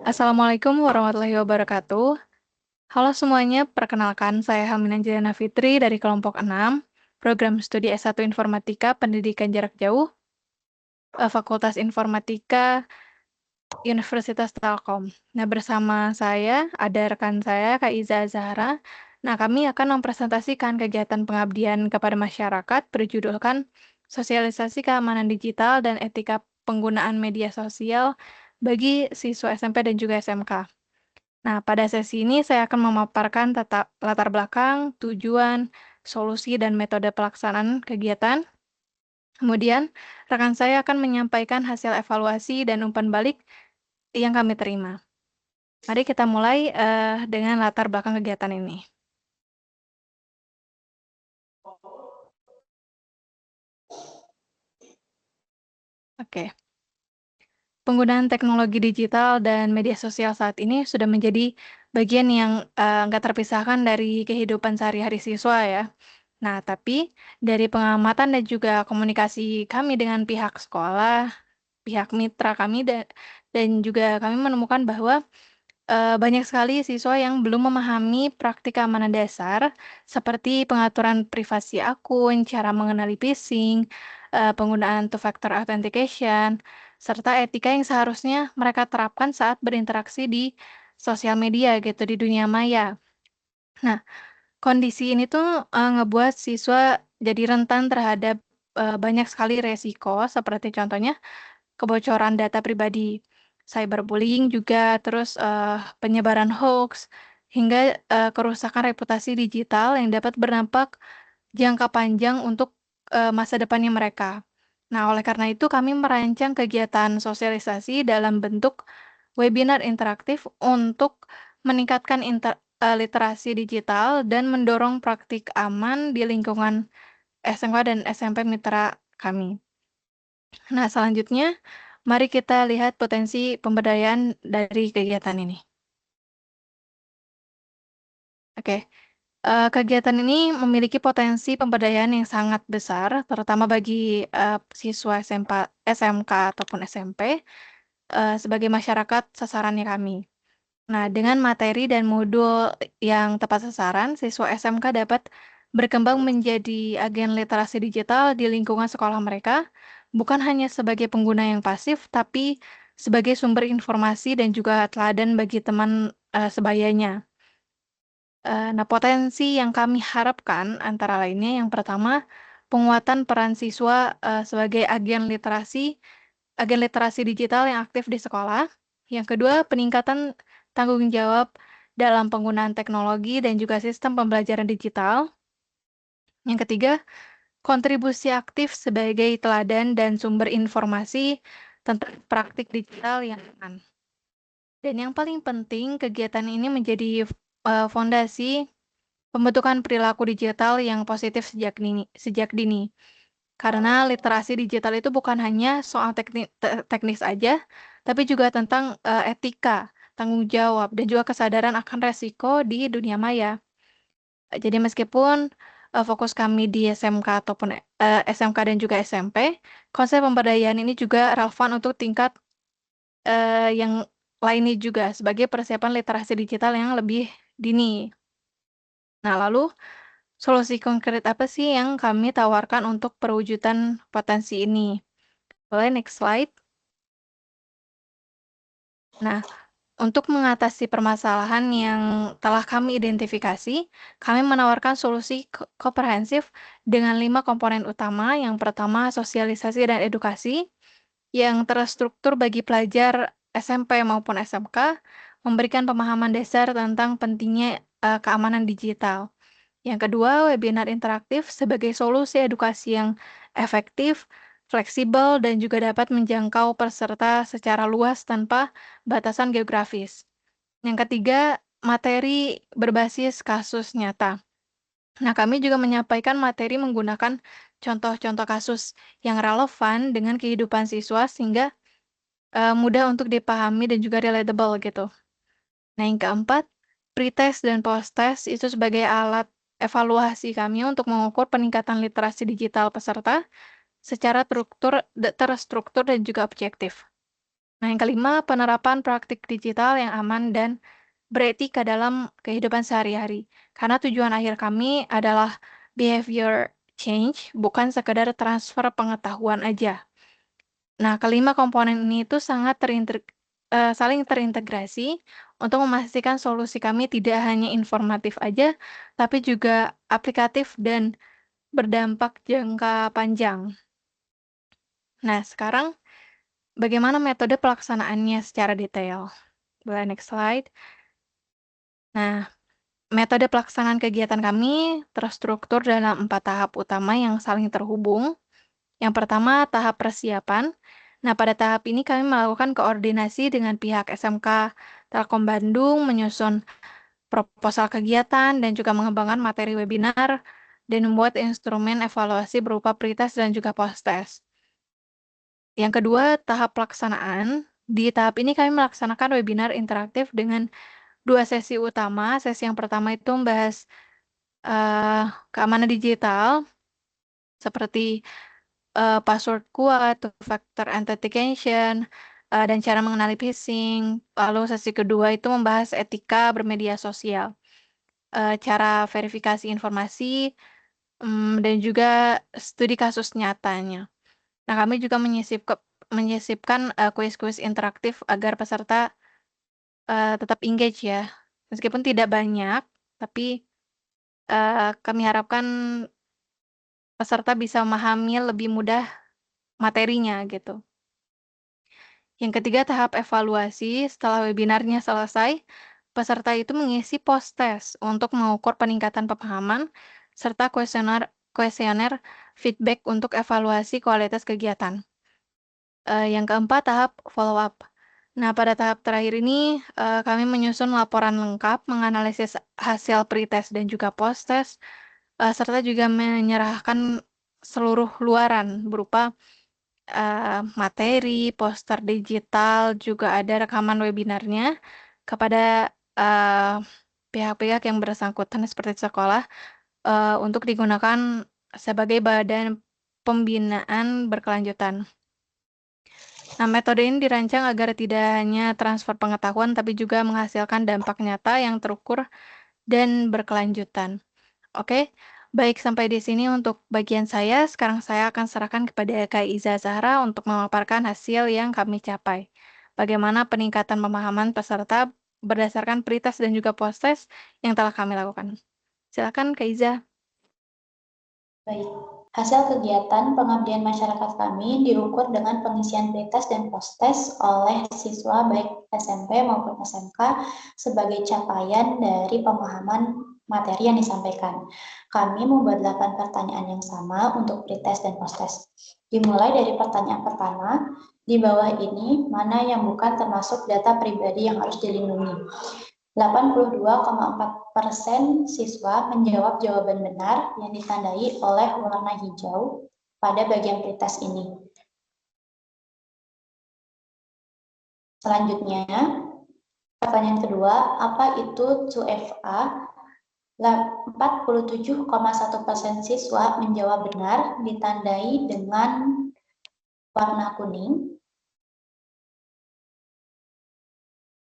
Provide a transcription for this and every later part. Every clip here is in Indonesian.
Assalamualaikum warahmatullahi wabarakatuh. Halo semuanya, perkenalkan saya Hamina Angelina Fitri dari kelompok 6, program studi S1 Informatika Pendidikan Jarak Jauh, Fakultas Informatika Universitas Telkom. Nah, bersama saya ada rekan saya, Kak Iza Zahra. Nah, kami akan mempresentasikan kegiatan pengabdian kepada masyarakat berjudulkan Sosialisasi Keamanan Digital dan Etika Penggunaan Media Sosial bagi siswa SMP dan juga SMK. Nah, pada sesi ini saya akan memaparkan latar belakang, tujuan, solusi, dan metode pelaksanaan kegiatan. Kemudian, rekan saya akan menyampaikan hasil evaluasi dan umpan balik yang kami terima. Mari kita mulai dengan latar belakang kegiatan ini. Oke, penggunaan teknologi digital dan media sosial saat ini sudah menjadi bagian yang nggak terpisahkan dari kehidupan sehari-hari siswa ya. Nah, tapi dari pengamatan dan juga komunikasi kami dengan pihak sekolah, pihak mitra kami, dan juga kami menemukan bahwa banyak sekali siswa yang belum memahami praktik keamanan dasar seperti pengaturan privasi akun, cara mengenali phishing, penggunaan two-factor authentication, serta etika yang seharusnya mereka terapkan saat berinteraksi di sosial media gitu, di dunia maya. Nah, kondisi ini tuh, ngebuat siswa jadi rentan terhadap, banyak sekali resiko seperti contohnya kebocoran data pribadi, cyberbullying juga, terus, penyebaran hoaks, hingga, kerusakan reputasi digital yang dapat berdampak jangka panjang untuk, masa depannya mereka. Nah, oleh karena itu kami merancang kegiatan sosialisasi dalam bentuk webinar interaktif untuk meningkatkan literasi digital dan mendorong praktik aman di lingkungan SMK dan SMP mitra kami. Nah, selanjutnya mari kita lihat potensi pemberdayaan dari kegiatan ini. Oke, kegiatan ini memiliki potensi pemberdayaan yang sangat besar, terutama bagi, siswa SMK ataupun SMP, sebagai masyarakat sasarannya kami. Nah, dengan materi dan modul yang tepat sasaran, siswa SMK dapat berkembang menjadi agen literasi digital di lingkungan sekolah mereka, bukan hanya sebagai pengguna yang pasif, tapi sebagai sumber informasi dan juga teladan bagi teman sebayanya. Nah, potensi yang kami harapkan antara lainnya yang pertama, penguatan peran siswa sebagai agen literasi digital yang aktif di sekolah. Yang kedua, peningkatan tanggung jawab dalam penggunaan teknologi dan juga sistem pembelajaran digital. Yang ketiga, kontribusi aktif sebagai teladan dan sumber informasi tentang praktik digital yang aman. Dan yang paling penting, kegiatan ini menjadi fondasi pembentukan perilaku digital yang positif sejak dini. Karena literasi digital itu bukan hanya soal teknis aja, tapi juga tentang etika, tanggung jawab, dan juga kesadaran akan resiko di dunia maya. Jadi meskipun fokus kami di SMK ataupun SMK dan juga SMP, konsep pemberdayaan ini juga relevan untuk tingkat yang lainnya juga sebagai persiapan literasi digital yang lebih dini. Nah, lalu solusi konkret apa sih yang kami tawarkan untuk perwujudan potensi ini? Boleh next slide. Nah, untuk mengatasi permasalahan yang telah kami identifikasi, kami menawarkan solusi komprehensif dengan 5 komponen utama. Yang pertama, sosialisasi dan edukasi yang terstruktur bagi pelajar SMP maupun SMK, memberikan pemahaman dasar tentang pentingnya keamanan digital. Yang kedua, webinar interaktif sebagai solusi edukasi yang efektif, fleksibel, dan juga dapat menjangkau peserta secara luas tanpa batasan geografis. Yang ketiga, materi berbasis kasus nyata. Nah, kami juga menyampaikan materi menggunakan contoh-contoh kasus yang relevan dengan kehidupan siswa sehingga mudah untuk dipahami dan juga relatable gitu. Nah, yang keempat, pretest dan posttest itu sebagai alat evaluasi kami untuk mengukur peningkatan literasi digital peserta secara terstruktur dan juga objektif. Nah, yang kelima, penerapan praktik digital yang aman dan beretika dalam kehidupan sehari-hari. Karena tujuan akhir kami adalah behavior change, bukan sekedar transfer pengetahuan aja. Nah, kelima komponen ini itu saling terintegrasi untuk memastikan solusi kami tidak hanya informatif aja, tapi juga aplikatif dan berdampak jangka panjang. Nah, sekarang bagaimana metode pelaksanaannya secara detail? Boleh next slide. Nah, metode pelaksanaan kegiatan kami terstruktur dalam 4 tahap utama yang saling terhubung. Yang pertama, tahap persiapan. Nah, pada tahap ini kami melakukan koordinasi dengan pihak SMK Telkom Bandung, menyusun proposal kegiatan, dan juga mengembangkan materi webinar, dan membuat instrumen evaluasi berupa pretest dan juga post-test. Yang kedua, tahap pelaksanaan. Di tahap ini kami melaksanakan webinar interaktif dengan 2 sesi utama. Sesi yang pertama itu membahas keamanan digital, seperti password kuat, two-factor authentication, dan cara mengenali phishing. Lalu sesi kedua itu membahas etika bermedia sosial, cara verifikasi informasi, dan juga studi kasus nyatanya. Nah, kami juga menyisipkan kuis-kuis interaktif agar peserta tetap engage ya. Meskipun tidak banyak, tapi kami harapkan peserta bisa memahami lebih mudah materinya gitu. Yang ketiga, tahap evaluasi. Setelah webinarnya selesai, peserta itu mengisi post-test untuk mengukur peningkatan pemahaman serta kuesioner feedback untuk evaluasi kualitas kegiatan. Yang keempat, tahap follow-up. Nah, pada tahap terakhir ini, kami menyusun laporan lengkap, menganalisis hasil pretest dan juga post-test, serta juga menyerahkan seluruh luaran berupa materi, poster digital, juga ada rekaman webinarnya kepada pihak-pihak yang bersangkutan seperti sekolah untuk digunakan sebagai badan pembinaan berkelanjutan. Nah, metode ini dirancang agar tidak hanya transfer pengetahuan, tapi juga menghasilkan dampak nyata yang terukur dan berkelanjutan. Oke, baik sampai di sini untuk bagian saya. Sekarang saya akan serahkan kepada Kak Iza Zahra untuk memaparkan hasil yang kami capai. Bagaimana peningkatan pemahaman peserta berdasarkan pretest dan juga post-test yang telah kami lakukan. Silakan Kak Iza. Baik, hasil kegiatan pengabdian masyarakat kami diukur dengan pengisian pretest dan post-test oleh siswa baik SMP maupun SMK sebagai capaian dari pemahaman materi yang disampaikan. Kami membuat 8 pertanyaan yang sama untuk pretest dan post-test. Dimulai dari pertanyaan pertama, di bawah ini mana yang bukan termasuk data pribadi yang harus dilindungi. 82,4% siswa menjawab jawaban benar yang ditandai oleh warna hijau pada bagian pretest ini. Selanjutnya, pertanyaan kedua, apa itu 2FA? 47,1% siswa menjawab benar ditandai dengan warna kuning.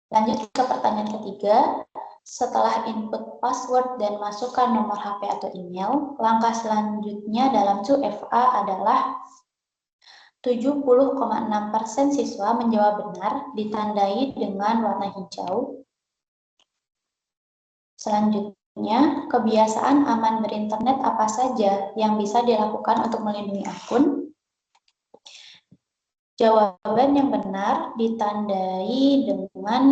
Lanjut ke pertanyaan ketiga, setelah input password dan masukkan nomor HP atau email, langkah selanjutnya dalam 2FA adalah 70,6% siswa menjawab benar ditandai dengan warna hijau. Selanjutnya, kebiasaan aman berinternet apa saja yang bisa dilakukan untuk melindungi akun? Jawaban yang benar ditandai dengan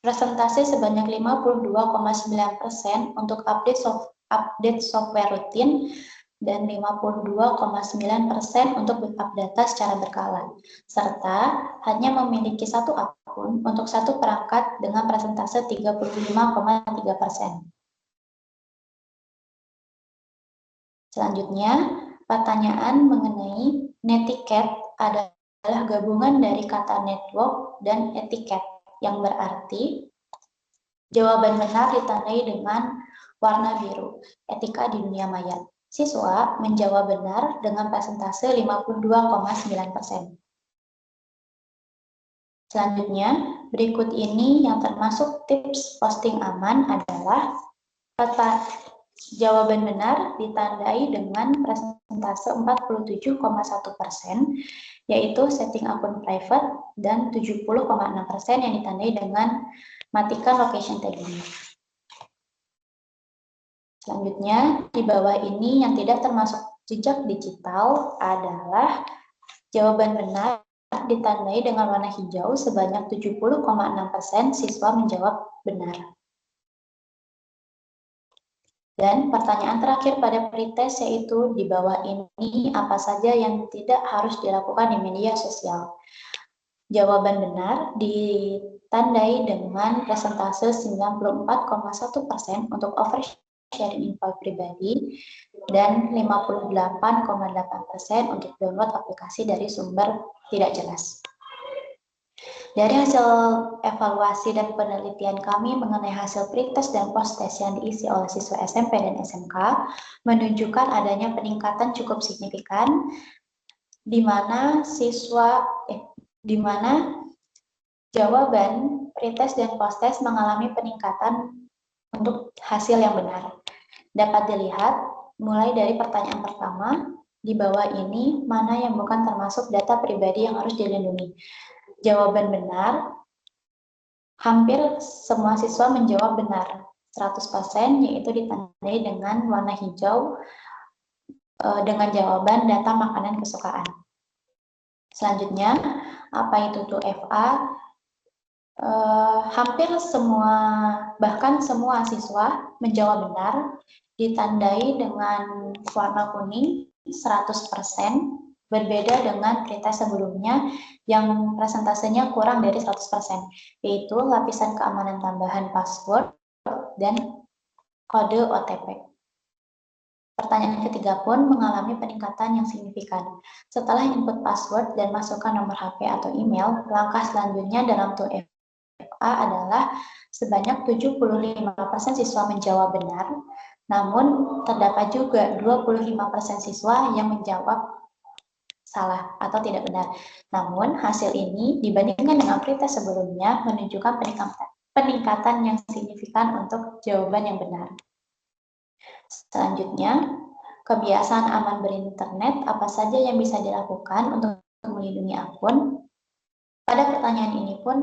presentasi sebanyak 52,9% untuk update software rutin dan 52,9% untuk backup data secara berkala, serta hanya memiliki satu akun untuk satu perangkat dengan presentase 35,3%. Selanjutnya, pertanyaan mengenai netiquette adalah gabungan dari kata network dan etiquette, yang berarti jawaban benar ditandai dengan warna biru, etika di dunia maya. Siswa menjawab benar dengan persentase 52,9%. Selanjutnya, berikut ini yang termasuk tips posting aman adalah jawaban benar ditandai dengan persentase 47,1%, yaitu setting akun private, dan 70,6% yang ditandai dengan matikan location tagging. Selanjutnya, di bawah ini yang tidak termasuk jejak digital adalah jawaban benar ditandai dengan warna hijau sebanyak 70,6% siswa menjawab benar. Dan pertanyaan terakhir pada pretest yaitu di bawah ini apa saja yang tidak harus dilakukan di media sosial. Jawaban benar ditandai dengan persentase 94,1% untuk oversharing info pribadi dan 58,8% untuk download aplikasi dari sumber tidak jelas. Dari hasil evaluasi dan penelitian kami mengenai hasil pretest dan post-test yang diisi oleh siswa SMP dan SMK menunjukkan adanya peningkatan cukup signifikan di mana jawaban pretest dan post-test mengalami peningkatan untuk hasil yang benar. Dapat dilihat mulai dari pertanyaan pertama di bawah ini mana yang bukan termasuk data pribadi yang harus dilindungi. Jawaban benar, hampir semua siswa menjawab benar, 100%, yaitu ditandai dengan warna hijau dengan jawaban data makanan kesukaan. Selanjutnya, apa itu 2FA? Hampir semua, bahkan semua siswa menjawab benar, ditandai dengan warna kuning, 100%, berbeda dengan pretest sebelumnya yang presentasenya kurang dari 100%, yaitu lapisan keamanan tambahan password dan kode OTP. Pertanyaan ketiga pun mengalami peningkatan yang signifikan. Setelah input password dan masukkan nomor HP atau email, langkah selanjutnya dalam 2FA adalah sebanyak 75% siswa menjawab benar, namun terdapat juga 25% siswa yang menjawab salah atau tidak benar. Namun, hasil ini dibandingkan dengan pretest sebelumnya menunjukkan peningkatan yang signifikan untuk jawaban yang benar. Selanjutnya, kebiasaan aman berinternet apa saja yang bisa dilakukan untuk melindungi akun? Pada pertanyaan ini pun,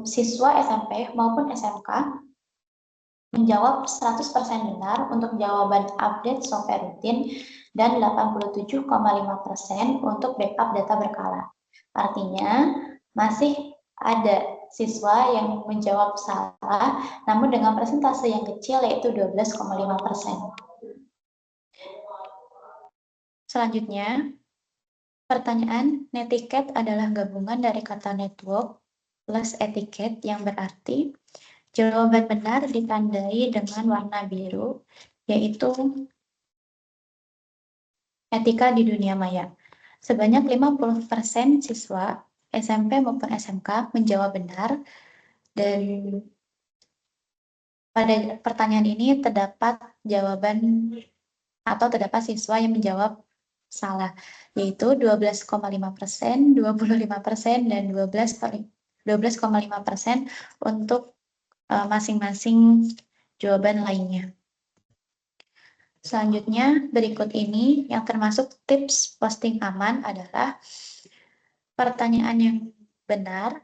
siswa SMP maupun SMK menjawab 100% benar untuk jawaban update software rutin dan 87,5% untuk backup data berkala. Artinya, masih ada siswa yang menjawab salah, namun dengan persentase yang kecil yaitu 12,5%. Selanjutnya, pertanyaan netiquette adalah gabungan dari kata network plus etiquette yang berarti jawaban benar ditandai dengan warna biru, yaitu etika di dunia maya. Sebanyak 50% siswa SMP maupun SMK menjawab benar, dan pada pertanyaan ini terdapat jawaban atau terdapat siswa yang menjawab salah, yaitu 12,5%, 25%, dan 12,5% untuk masing-masing jawaban lainnya. Selanjutnya, berikut ini yang termasuk tips posting aman adalah pertanyaan yang benar,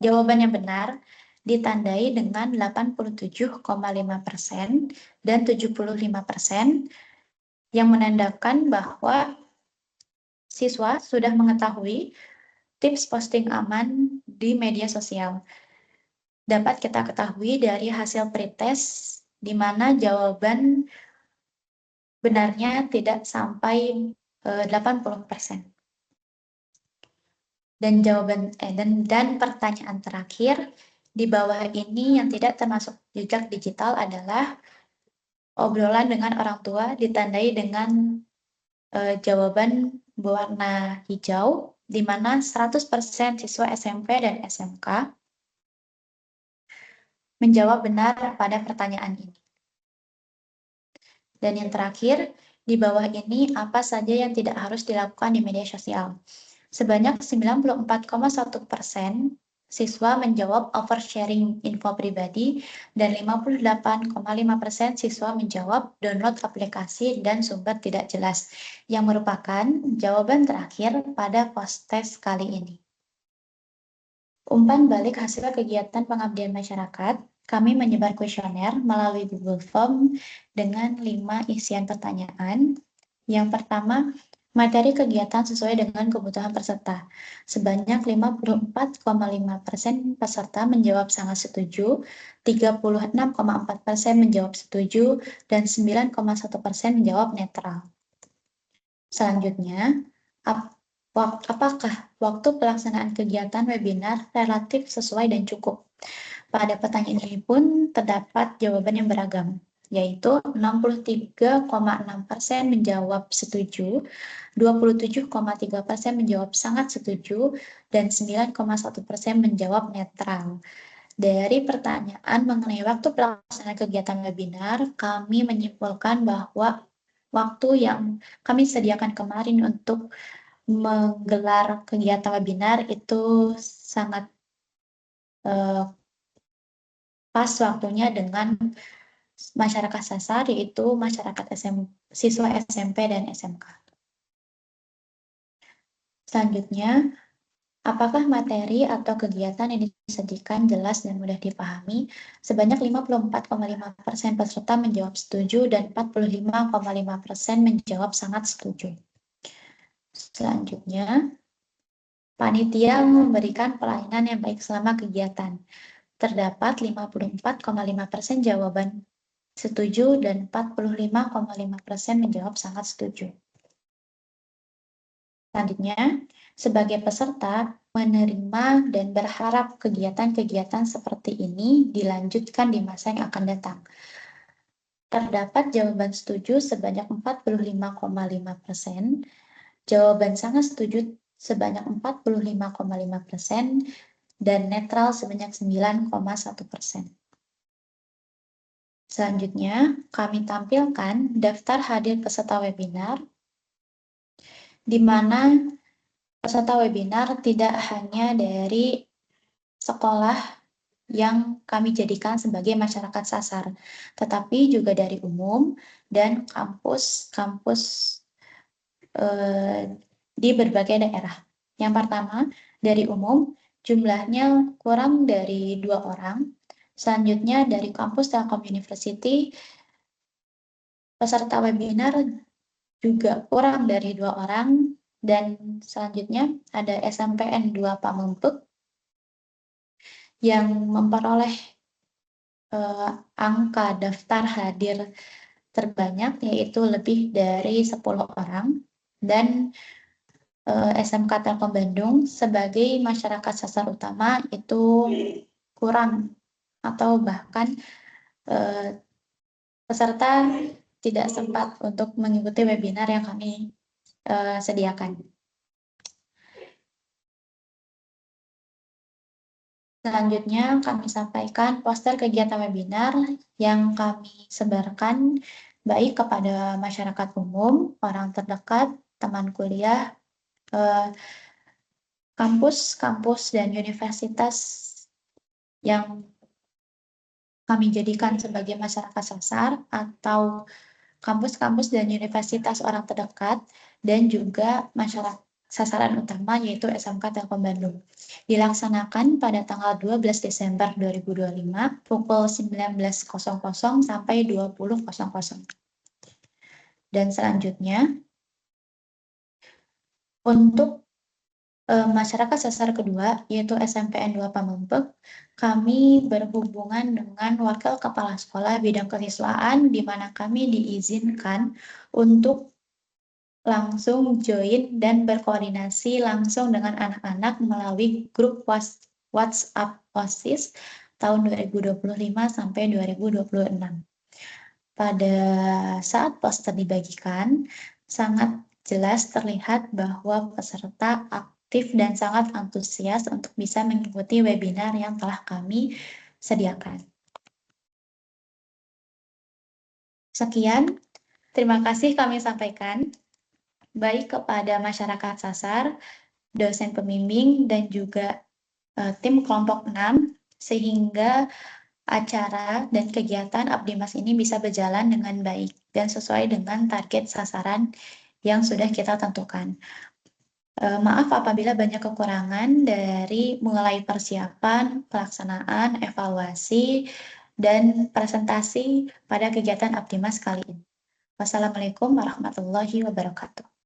jawaban yang benar ditandai dengan 87,5% dan 75%, yang menandakan bahwa siswa sudah mengetahui tips posting aman di media sosial. Dapat kita ketahui dari hasil pretest di mana jawaban benarnya tidak sampai 80%. Dan pertanyaan terakhir di bawah ini yang tidak termasuk jejak digital adalah obrolan dengan orang tua ditandai dengan jawaban berwarna hijau, di mana 100% siswa SMP dan SMK menjawab benar pada pertanyaan ini. Dan yang terakhir, di bawah ini apa saja yang tidak harus dilakukan di media sosial. Sebanyak 94,1% siswa menjawab oversharing info pribadi dan 58,5% siswa menjawab download aplikasi dan sumber tidak jelas, yang merupakan jawaban terakhir pada post-test kali ini. Umpan balik hasil kegiatan pengabdian masyarakat, kami menyebar kuesioner melalui Google Form dengan 5 isian pertanyaan. Yang pertama, materi kegiatan sesuai dengan kebutuhan peserta. Sebanyak 54,5% peserta menjawab sangat setuju, 36,4% menjawab setuju, dan 9,1% menjawab netral. Selanjutnya, apakah waktu pelaksanaan kegiatan webinar relatif sesuai dan cukup? Pada pertanyaan ini pun terdapat jawaban yang beragam, yaitu 63,6% menjawab setuju, 27,3% menjawab sangat setuju, dan 9,1% menjawab netral. Dari pertanyaan mengenai waktu pelaksanaan kegiatan webinar, kami menyimpulkan bahwa waktu yang kami sediakan kemarin untuk menggelar kegiatan webinar itu sangat pas waktunya dengan masyarakat sasar, yaitu masyarakat siswa SMP dan SMK. Selanjutnya, apakah materi atau kegiatan yang disajikan jelas dan mudah dipahami? Sebanyak 54,5% peserta menjawab setuju dan 45,5% menjawab sangat setuju. Selanjutnya, panitia memberikan pelayanan yang baik selama kegiatan. Terdapat 54,5% jawaban setuju dan 45,5% menjawab sangat setuju. Selanjutnya, sebagai peserta menerima dan berharap kegiatan-kegiatan seperti ini dilanjutkan di masa yang akan datang. Terdapat jawaban setuju sebanyak 45,5%, jawaban sangat setuju sebanyak 45,5%, dan netral sebanyak 9,1%. Selanjutnya, kami tampilkan daftar hadir peserta webinar, di mana peserta webinar tidak hanya dari sekolah yang kami jadikan sebagai masyarakat sasar, tetapi juga dari umum dan kampus-kampus di berbagai daerah. Yang pertama, dari umum, jumlahnya kurang dari 2 orang. Selanjutnya, dari kampus Telkom University, peserta webinar juga kurang dari 2 orang. Dan selanjutnya, ada SMPN 2 Pamengpeuk yang memperoleh angka daftar hadir terbanyak, yaitu lebih dari 10 orang, dan SMK Telkom Bandung sebagai masyarakat sasar utama itu kurang atau bahkan peserta tidak sempat untuk mengikuti webinar yang kami sediakan. Selanjutnya kami sampaikan poster kegiatan webinar yang kami sebarkan baik kepada masyarakat umum, orang terdekat, teman kuliah, kampus-kampus dan universitas yang kami jadikan sebagai masyarakat sasar, atau kampus-kampus dan universitas orang terdekat, dan juga masyarakat sasaran utama yaitu SMK Telkom Bandung. Dilaksanakan pada tanggal 12 Desember 2025 pukul 19.00 sampai 20.00. Dan selanjutnya, untuk masyarakat sasar kedua, yaitu SMPN 2 Pamengpeuk, kami berhubungan dengan Wakil Kepala Sekolah bidang kesiswaan, di mana kami diizinkan untuk langsung join dan berkoordinasi langsung dengan anak-anak melalui grup WhatsApp OSIS tahun 2025 sampai 2026. Pada saat poster dibagikan, sangat jelas terlihat bahwa peserta aktif dan sangat antusias untuk bisa mengikuti webinar yang telah kami sediakan. Sekian, terima kasih kami sampaikan baik kepada masyarakat sasar dosen pembimbing, dan juga tim kelompok 6, sehingga acara dan kegiatan Abdimas ini bisa berjalan dengan baik dan sesuai dengan target sasaran yang sudah kita tentukan. Maaf apabila banyak kekurangan dari mulai persiapan, pelaksanaan, evaluasi, dan presentasi pada kegiatan Abdimas kali ini. Wassalamualaikum warahmatullahi wabarakatuh.